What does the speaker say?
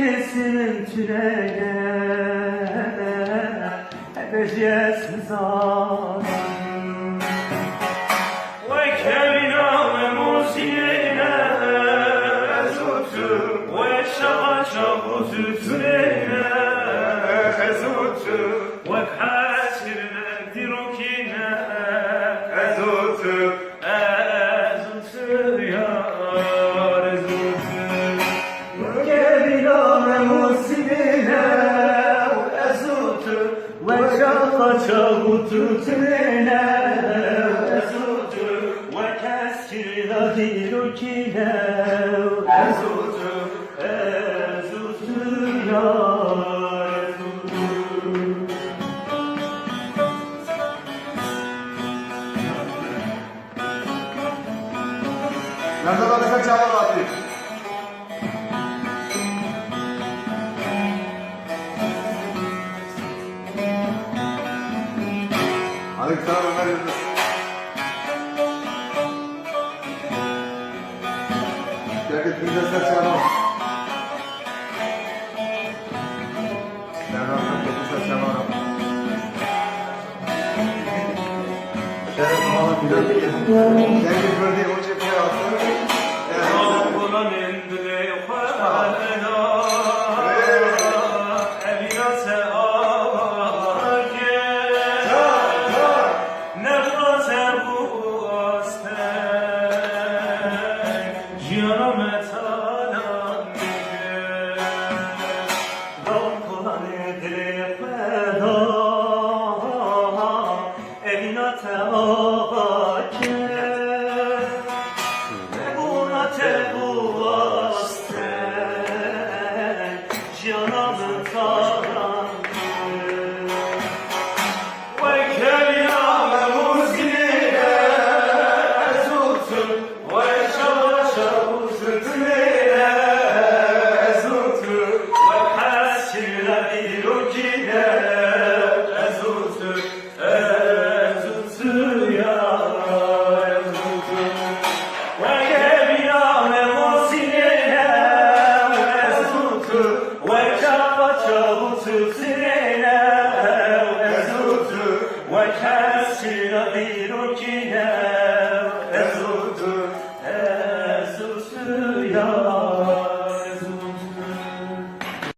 Kesin tünele ebediyetsiz adam ve kevina ve musine ezutu ve şaka çabutu tünele ezutu ve kasirne dirokine ezutu ezutu ya çabutu tüne ezutu ve kesir zahirukine ezutu ezutu ya ezutu. Nerede kalırsak çağlar vakti? Aleykümselam Ömer Yıldız. Herkes bir destek çıkarmam. Ben rahatlıkla bir ses çıkarmam. Şeref Muhammed Bilal. Herkes böyle o cepheye attı. وكسر غيرك